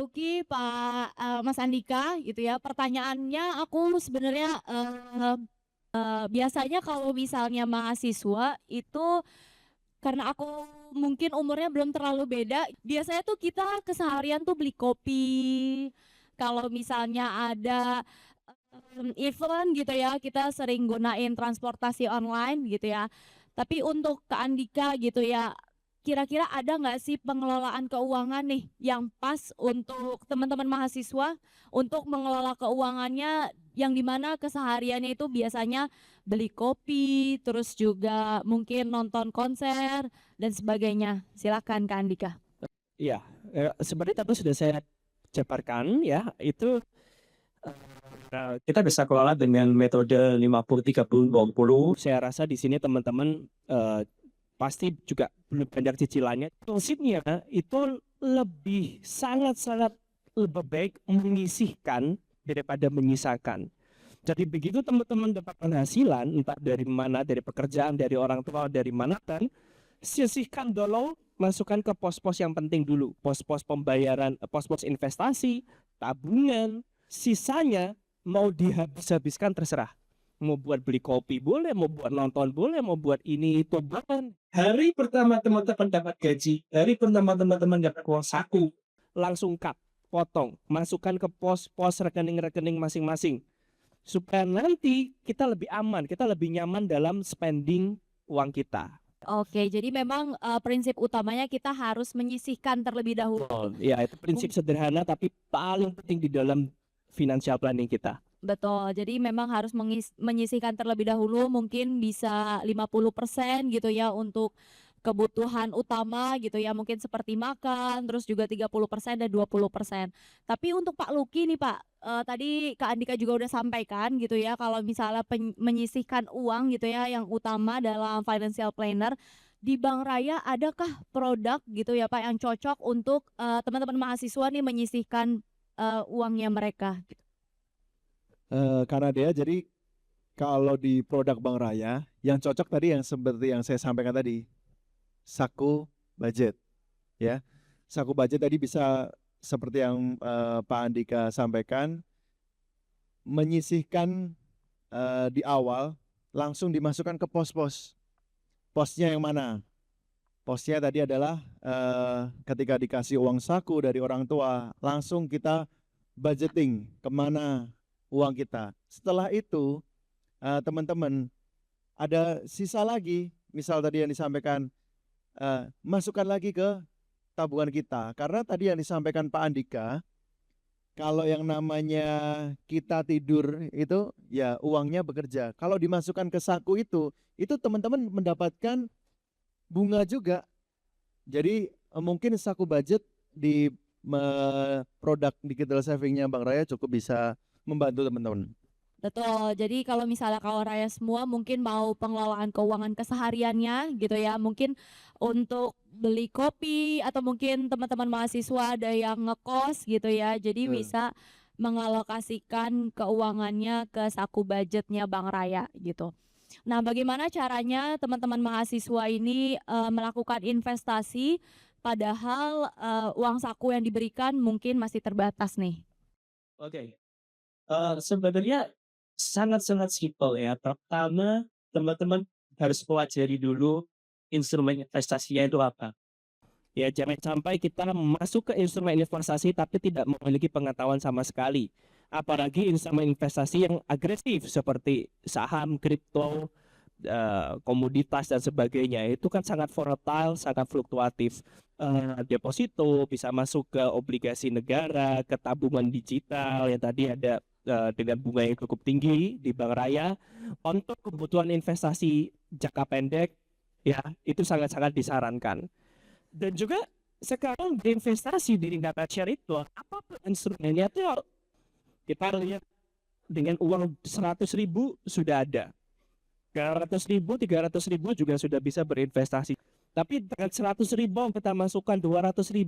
Lucky, Mas Andika gitu ya. Pertanyaannya aku sebenarnya biasanya kalau misalnya mahasiswa itu karena aku mungkin umurnya belum terlalu beda, biasanya tuh kita keseharian tuh beli kopi. Kalau misalnya ada event gitu ya, kita sering gunain transportasi online gitu ya. Tapi untuk ke Andika gitu ya, kira-kira ada nggak sih pengelolaan keuangan nih yang pas untuk teman-teman mahasiswa untuk mengelola keuangannya yang dimana kesehariannya itu biasanya beli kopi, terus juga mungkin nonton konser dan sebagainya. Silakan Kak Andika. Iya, seperti tadi sudah saya jabarkan ya, itu kita bisa kelola dengan metode 50-30-20. Saya rasa di sini teman-teman pasti juga belum banyak cicilannya. Prinsipnya itu lebih sangat-sangat lebih baik menyisihkan daripada menyisakan. Jadi begitu teman-teman dapat penghasilan, entah dari mana, dari pekerjaan, dari orang tua, dari mana kan, sisihkan dulu, masukkan ke pos-pos yang penting dulu, pos-pos pembayaran, pos-pos investasi, tabungan, sisanya mau dihabis-habiskan terserah. Mau buat beli kopi boleh, mau buat nonton boleh, mau buat ini itu. Bahkan hari pertama teman-teman dapat gaji, hari pertama teman-teman dapat uang saku, langsung cut, potong, masukkan ke pos-pos rekening-rekening masing-masing. Supaya nanti kita lebih aman, kita lebih nyaman dalam spending uang kita. Oke, jadi memang prinsip utamanya kita harus menyisihkan terlebih dahulu. Ya, itu prinsip sederhana tapi paling penting di dalam financial planning kita. Betul, jadi memang harus menyisihkan terlebih dahulu, mungkin bisa 50% gitu ya untuk kebutuhan utama gitu ya, mungkin seperti makan, terus juga 30% dan 20%. Tapi untuk Pak Lucky nih Pak, tadi Kak Andika juga udah sampaikan gitu ya, kalau misalnya menyisihkan uang gitu ya, yang utama dalam financial planner, di Bank Raya adakah produk gitu ya Pak yang cocok untuk teman-teman mahasiswa nih menyisihkan uangnya mereka? Karena dia jadi kalau di produk Bank Raya yang cocok tadi yang seperti yang saya sampaikan tadi, saku budget ya. Saku budget tadi bisa seperti yang Pak Andika sampaikan, menyisihkan di awal langsung dimasukkan ke pos-pos. Posnya yang mana? Posnya tadi adalah ketika dikasih uang saku dari orang tua, langsung kita budgeting kemana uang kita. Setelah itu teman-teman ada sisa lagi, misal tadi yang disampaikan, masukkan lagi ke tabungan kita. Karena tadi yang disampaikan Pak Andika, kalau yang namanya kita tidur itu ya uangnya bekerja. Kalau dimasukkan ke saku itu teman-teman mendapatkan bunga juga. Jadi mungkin saku budget di produk digital savingnya Bank Raya cukup bisa membantu teman-teman. Betul. Jadi kalau misalnya kawan raya semua mungkin mau pengelolaan keuangan kesehariannya gitu ya, mungkin untuk beli kopi atau mungkin teman-teman mahasiswa ada yang ngekos gitu ya. Jadi bisa mengalokasikan keuangannya ke saku budgetnya Bank Raya gitu. Nah, bagaimana caranya teman-teman mahasiswa ini melakukan investasi padahal uang saku yang diberikan mungkin masih terbatas nih? Oke. Sebenarnya sangat-sangat simpel ya. Pertama, teman-teman harus pelajari dulu instrumen investasinya itu apa. Ya, jangan sampai kita masuk ke instrumen investasi tapi tidak memiliki pengetahuan sama sekali. Apalagi instrumen investasi yang agresif seperti saham, kripto, komoditas dan sebagainya. Itu kan sangat volatile, sangat fluktuatif. Deposito bisa masuk ke obligasi negara, ke tabungan digital yang tadi ada dengan bunga yang cukup tinggi di Bank Raya. Untuk kebutuhan investasi jangka pendek, ya itu sangat-sangat disarankan. Dan juga sekarang berinvestasi di data share itu apapun instrumennya itu kita lihat dengan uang 100.000 sudah ada, 200.000, 300.000 juga sudah bisa berinvestasi. Tapi dengan 100.000 kita masukkan 200.000,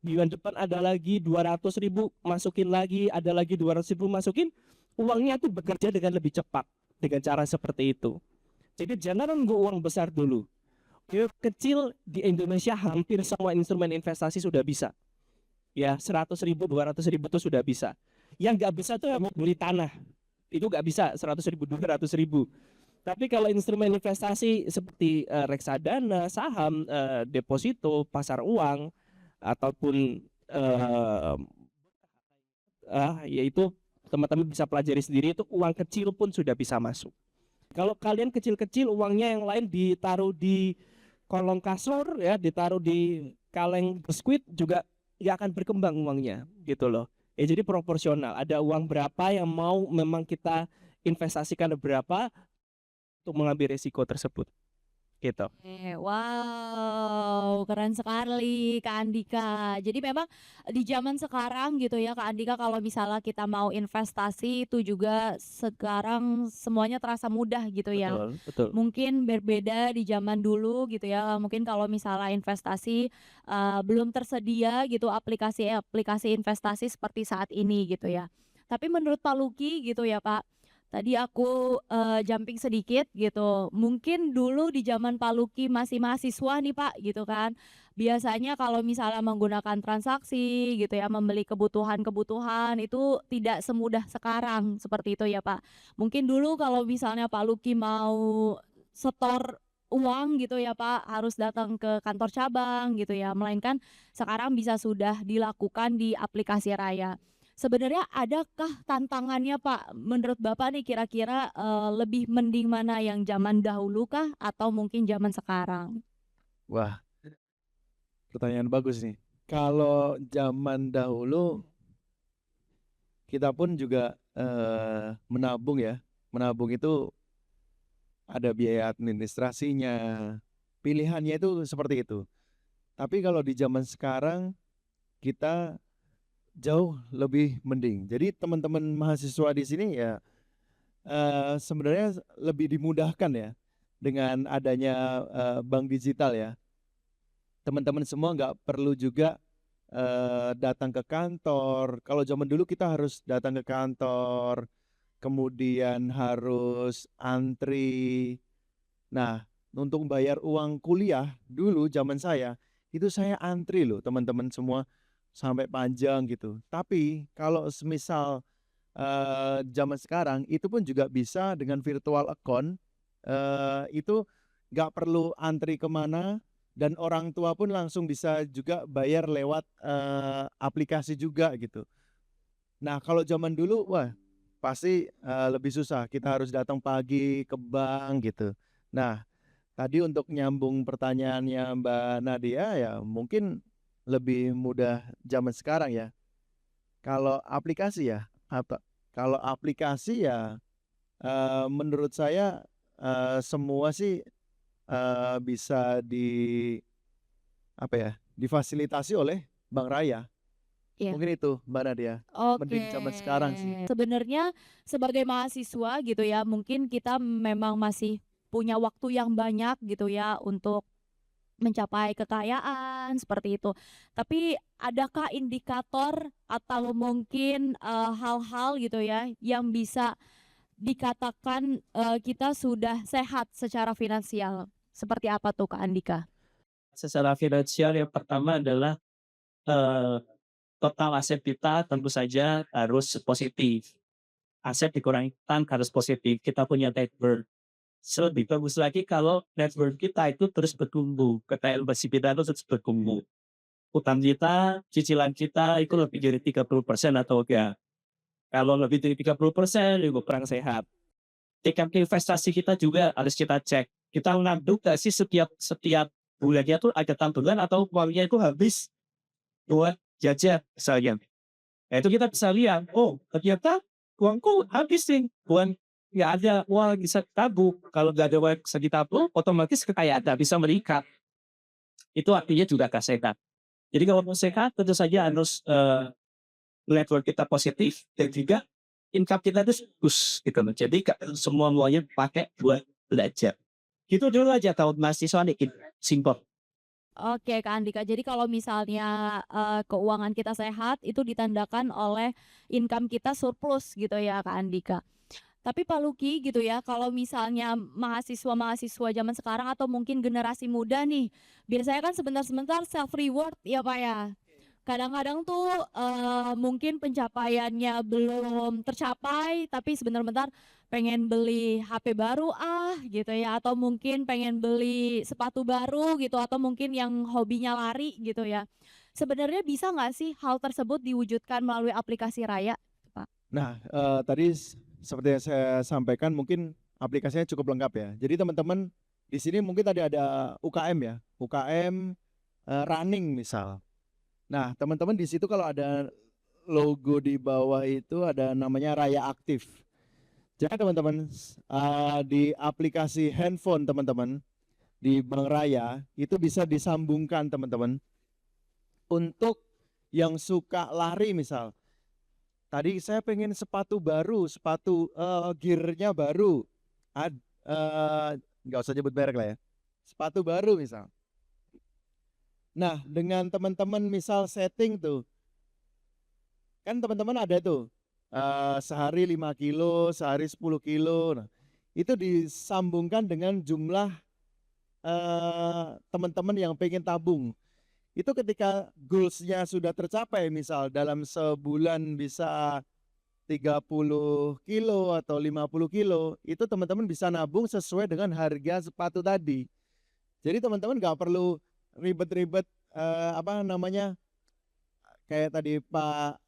bulan depan ada lagi 200.000, masukin lagi, ada lagi 200.000 masukin, uangnya tuh bekerja dengan lebih cepat dengan cara seperti itu. Jadi jangan nunggu uang besar dulu. Kecil di Indonesia hampir semua instrumen investasi sudah bisa. ya 100.000, 200.000 tuh sudah bisa. Yang nggak bisa tuh mau beli tanah, itu nggak bisa 100.000, 200.000. Tapi kalau instrumen investasi seperti reksadana, saham, deposito, pasar uang, ataupun yaitu teman-teman bisa pelajari sendiri, itu uang kecil pun sudah bisa masuk. Kalau kalian kecil-kecil uangnya yang lain ditaruh di kolong kasur ya, ditaruh di kaleng biskuit juga nggak akan berkembang uangnya gitu loh. Jadi proporsional. Ada uang berapa yang mau memang kita investasikan berapa untuk mengambil risiko tersebut gitu. Wow, keren sekali Kak Andika. Jadi memang di zaman sekarang gitu ya Kak Andika, kalau misalnya kita mau investasi itu juga sekarang semuanya terasa mudah gitu ya. Betul, betul. Mungkin berbeda di zaman dulu gitu ya. Mungkin kalau misalnya investasi belum tersedia gitu aplikasi-aplikasi investasi seperti saat ini gitu ya. Tapi menurut Pak Luki gitu ya Pak, tadi aku jumping sedikit gitu. Mungkin dulu di zaman Pak Luki masih mahasiswa nih Pak gitu kan. Biasanya kalau misalnya menggunakan transaksi gitu ya, membeli kebutuhan-kebutuhan itu tidak semudah sekarang seperti itu ya Pak. Mungkin dulu kalau misalnya Pak Luki mau setor uang gitu ya Pak, harus datang ke kantor cabang gitu ya. Melainkan sekarang bisa sudah dilakukan di aplikasi Raya. Sebenarnya adakah tantangannya Pak, menurut Bapak nih kira-kira lebih mending mana, yang zaman dahulu kah atau mungkin zaman sekarang? Wah, pertanyaan bagus nih. Kalau zaman dahulu kita pun juga menabung ya. Menabung itu ada biaya administrasinya. Pilihannya itu seperti itu. Tapi kalau di zaman sekarang kita jauh lebih mending. Jadi teman-teman mahasiswa di sini ya sebenarnya lebih dimudahkan ya dengan adanya bank digital ya. Teman-teman semua nggak perlu juga datang ke kantor. Kalau zaman dulu kita harus datang ke kantor, kemudian harus antri. Nah, untuk bayar uang kuliah dulu zaman saya, itu saya antri loh teman-teman semua sampai panjang gitu. Tapi kalau semisal zaman sekarang itu pun juga bisa dengan virtual account, itu nggak perlu antri kemana dan orang tua pun langsung bisa juga bayar lewat aplikasi juga gitu. Nah kalau zaman dulu wah pasti lebih susah, kita harus datang pagi ke bank gitu. Nah tadi untuk nyambung pertanyaannya Mbak Nadia ya mungkin lebih mudah zaman sekarang ya. Kalau aplikasi ya, kalau aplikasi ya menurut saya semua sih bisa difasilitasi oleh Bank Raya. Iya. Mungkin itu Mbak Nadia. Oke. Mending zaman sekarang sih. Sebenarnya sebagai mahasiswa gitu ya, mungkin kita memang masih punya waktu yang banyak gitu ya untuk mencapai kekayaan seperti itu. Tapi adakah indikator atau mungkin hal-hal gitu ya yang bisa dikatakan kita sudah sehat secara finansial? Seperti apa tuh Kak Andika? Secara finansial yang pertama adalah total aset kita tentu saja harus positif. Aset dikurangi utang harus positif. Kita punya net worth. Lebih bagus lagi kalau net worth kita itu terus bertumbuh. Kekayaan bersih kita itu terus bertumbuh. Utang kita, cicilan kita itu lebih dari 30% atau enggak. Kalau lebih dari 30% itu kurang sehat. Tingkat investasi kita juga harus kita cek. Kita menabung nggak sih setiap bulannya tuh ada tabungan atau uangnya itu habis buat jajan misalnya. Nah, itu kita bisa lihat, oh ternyata uangku habis nih, uang nggak ada uang bisa tabung. Kalau nggak ada uang bisa ditabung, otomatis kekayaan nggak bisa meningkat. Itu artinya juga gak sehat. Jadi kalau mau sehat, tentu saja harus network kita positif dan juga income kita itu bagus gitu loh. Jadi semua uangnya pakai buat belajar. Gitu dulu aja tahun mahasiswa nih, simpel. Oke Kak Andika, jadi kalau misalnya keuangan kita sehat itu ditandakan oleh income kita surplus gitu ya Kak Andika. Tapi Pak Luki gitu ya, kalau misalnya mahasiswa-mahasiswa zaman sekarang atau mungkin generasi muda nih, biasanya kan sebentar-sebentar self reward ya Pak ya. kadang-kadang tuh mungkin pencapaiannya belum tercapai, tapi sebentar-bentar pengen beli HP baru gitu ya, atau mungkin pengen beli sepatu baru gitu, atau mungkin yang hobinya lari gitu ya. Sebenarnya bisa nggak sih hal tersebut diwujudkan melalui aplikasi Raya, Pak? Nah, tadi seperti yang saya sampaikan mungkin aplikasinya cukup lengkap ya. Jadi teman-teman di sini mungkin tadi ada UKM ya, UKM running misal. Nah, teman-teman di situ kalau ada logo di bawah itu ada namanya Raya Aktif. Jadi teman-teman di aplikasi handphone teman-teman di Bank Raya itu bisa disambungkan teman-teman untuk yang suka lari misal. Tadi saya pengen sepatu baru, sepatu gearnya baru. Nggak usah nyebut merek lah ya. Sepatu baru misal. Nah, dengan teman-teman misal setting tuh, kan teman-teman ada tuh sehari 5 kilo, sehari 10 kilo. Nah, itu disambungkan dengan jumlah teman-teman yang pengen tabung. Itu ketika goals-nya sudah tercapai, misal dalam sebulan bisa 30 kilo atau 50 kilo, itu teman-teman bisa nabung sesuai dengan harga sepatu tadi. Jadi teman-teman nggak perlu ribet-ribet apa namanya, kayak tadi Pak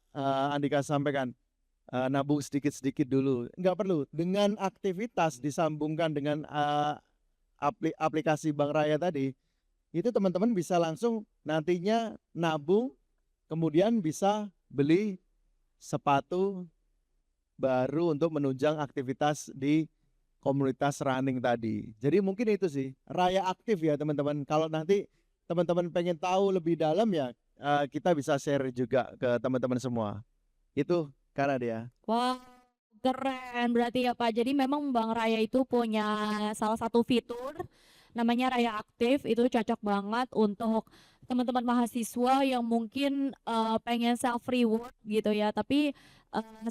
Andika sampaikan, nabung sedikit-sedikit dulu. Nggak perlu. Dengan aktivitas disambungkan dengan aplikasi Bank Raya tadi, itu teman-teman bisa langsung nantinya nabung, kemudian bisa beli sepatu baru untuk menunjang aktivitas di komunitas running tadi. Jadi mungkin itu sih, Raya Aktif ya teman-teman. Kalau nanti teman-teman pengen tahu lebih dalam ya, kita bisa share juga ke teman-teman semua. Itu karena dia. Wah, keren berarti ya Pak. Jadi memang Bank Raya itu punya salah satu fitur namanya Raya Aktif, itu cocok banget untuk teman-teman mahasiswa yang mungkin pengen self reward gitu ya, tapi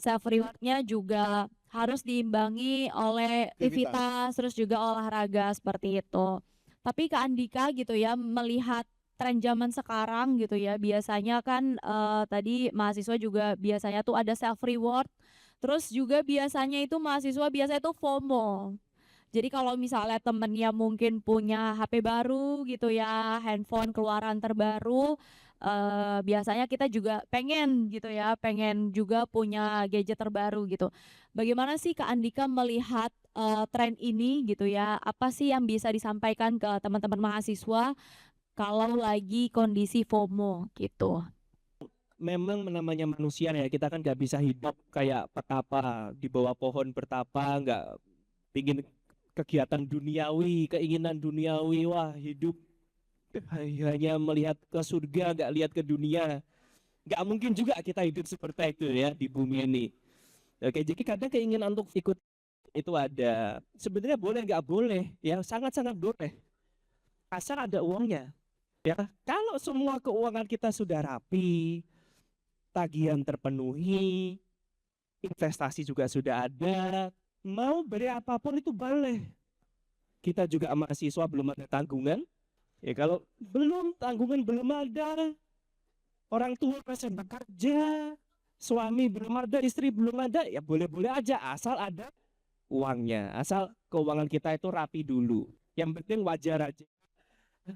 self rewardnya juga harus diimbangi oleh aktivitas terus juga olahraga seperti itu. Tapi Kak Andika gitu ya, melihat tren zaman sekarang gitu ya, biasanya kan tadi mahasiswa juga biasanya tuh ada self reward, terus juga biasanya itu mahasiswa biasanya tuh FOMO. Jadi kalau misalnya temennya mungkin punya HP baru gitu ya, handphone keluaran terbaru, biasanya kita juga pengen gitu ya, pengen juga punya gadget terbaru gitu. Bagaimana sih Kak Andika melihat tren ini gitu ya? Apa sih yang bisa disampaikan ke teman-teman mahasiswa kalau lagi kondisi FOMO gitu? Memang namanya manusia ya, kita kan nggak bisa hidup kayak petapa di bawah pohon bertapa, nggak pingin kegiatan duniawi, keinginan duniawi, wah hidup hanya melihat ke surga, nggak lihat ke dunia. Nggak mungkin juga kita hidup seperti itu ya di bumi ini. Oke, jadi kadang keinginan untuk ikut itu ada. Sebenarnya boleh nggak boleh, ya sangat-sangat boleh. Asal ada uangnya. Ya, kalau semua keuangan kita sudah rapi, tagihan terpenuhi, investasi juga sudah ada, mau beri apapun itu boleh. Kita juga mahasiswa belum ada tanggungan. Ya kalau belum tanggungan belum ada, orang tua masih bekerja, suami belum ada, istri belum ada, ya boleh-boleh aja asal ada uangnya, asal keuangan kita itu rapi dulu. Yang penting wajar aja.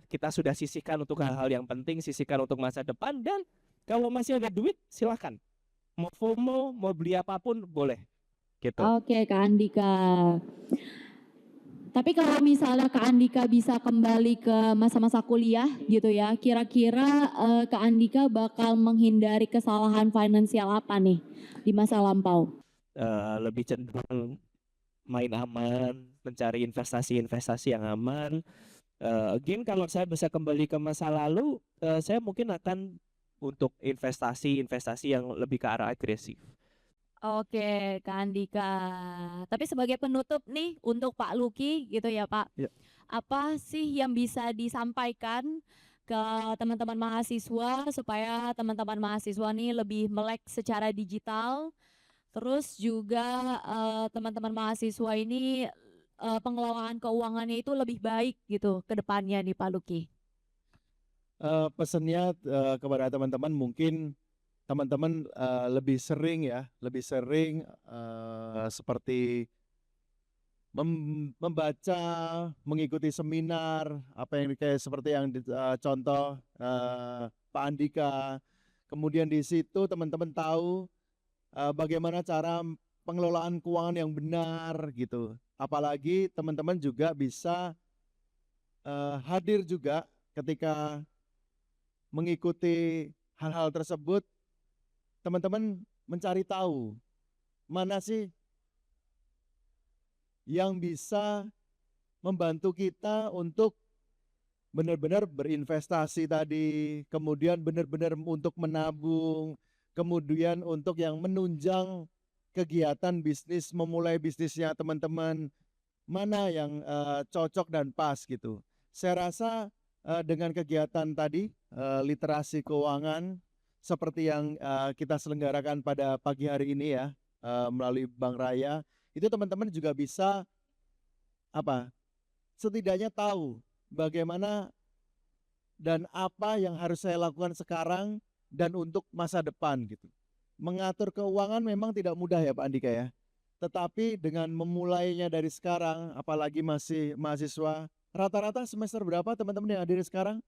Kita sudah sisihkan untuk hal-hal yang penting, sisihkan untuk masa depan, dan kalau masih ada duit silahkan. Mau FOMO, mau beli apapun boleh. Gitu. Oke Kak Andika. Tapi kalau misalnya Kak Andika bisa kembali ke masa-masa kuliah gitu ya, kira-kira Kak Andika bakal menghindari kesalahan finansial apa nih di masa lampau? Lebih cenderung main aman, mencari investasi-investasi yang aman. Again, kalau saya bisa kembali ke masa lalu, saya mungkin akan untuk investasi yang lebih ke arah agresif. Oke, Kak Andika. Tapi sebagai penutup nih untuk Pak Luki gitu ya Pak. Ya. Apa sih yang bisa disampaikan ke teman-teman mahasiswa supaya teman-teman mahasiswa nih lebih melek secara digital. Terus juga teman-teman mahasiswa ini pengelolaan keuangannya itu lebih baik gitu ke depannya nih Pak Luki. pesannya kepada teman-teman mungkin teman-teman lebih sering seperti membaca, mengikuti seminar, apa yang kayak seperti yang contoh Pak Andika. Kemudian di situ teman-teman tahu bagaimana cara pengelolaan keuangan yang benar gitu. Apalagi teman-teman juga bisa hadir juga ketika mengikuti hal-hal tersebut, teman-teman mencari tahu mana sih yang bisa membantu kita untuk benar-benar berinvestasi tadi, kemudian benar-benar untuk menabung, kemudian untuk yang menunjang kegiatan bisnis, memulai bisnisnya teman-teman, mana yang cocok dan pas gitu. Saya rasa dengan kegiatan tadi, literasi keuangan, seperti yang kita selenggarakan pada pagi hari ini ya, melalui Bank Raya, itu teman-teman juga bisa setidaknya tahu bagaimana dan apa yang harus saya lakukan sekarang dan untuk masa depan gitu. Mengatur keuangan memang tidak mudah ya Pak Andika ya. Tetapi dengan memulainya dari sekarang, apalagi masih mahasiswa, rata-rata semester berapa teman-teman yang hadir sekarang?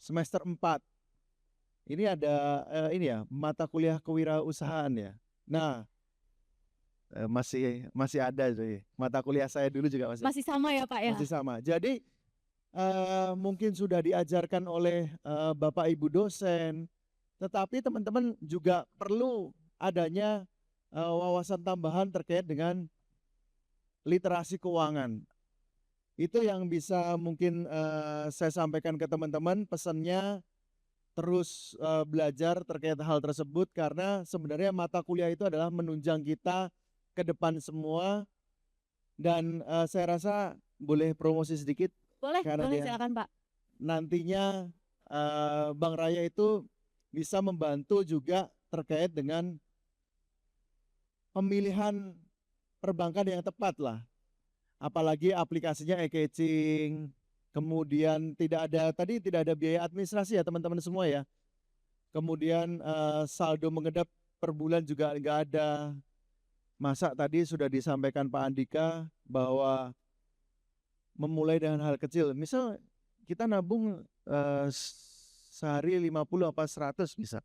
Semester 4. Ini ada mata kuliah kewirausahaan ya. Nah, masih ada sih. Mata kuliah saya dulu juga Masih sama ya Pak ya? masih sama. Jadi mungkin sudah diajarkan oleh Bapak Ibu dosen, tetapi teman-teman juga perlu adanya wawasan tambahan terkait dengan literasi keuangan. Itu yang bisa mungkin saya sampaikan ke teman-teman, pesannya terus belajar terkait hal tersebut, karena sebenarnya mata kuliah itu adalah menunjang kita ke depan semua. Dan saya rasa boleh promosi sedikit, Boleh, karena boleh dia silakan Pak. nantinya Bank Raya itu bisa membantu juga terkait dengan pemilihan perbankan yang tepat lah. Apalagi aplikasinya e-catching, kemudian tidak ada biaya administrasi ya teman-teman semua ya. Kemudian saldo mengedap per bulan juga nggak ada. Masa tadi sudah disampaikan Pak Andika bahwa memulai dengan hal kecil. Misal kita nabung sehari 50 apa 100 bisa.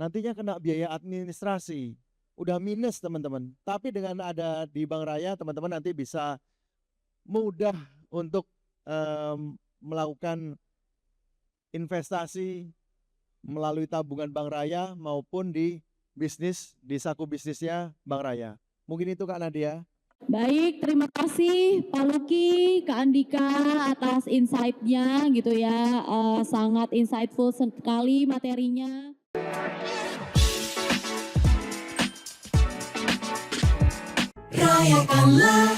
Nantinya kena biaya administrasi. Udah minus teman-teman. Tapi dengan ada di Bank Raya, teman-teman nanti bisa mudah untuk melakukan investasi melalui tabungan Bank Raya maupun di saku bisnisnya Bank Raya. Mungkin itu Kak Nadia. Baik, terima kasih Pak Luki, Kak Andika atas insight-nya gitu ya. Sangat insightful sekali materinya. Rayakanlah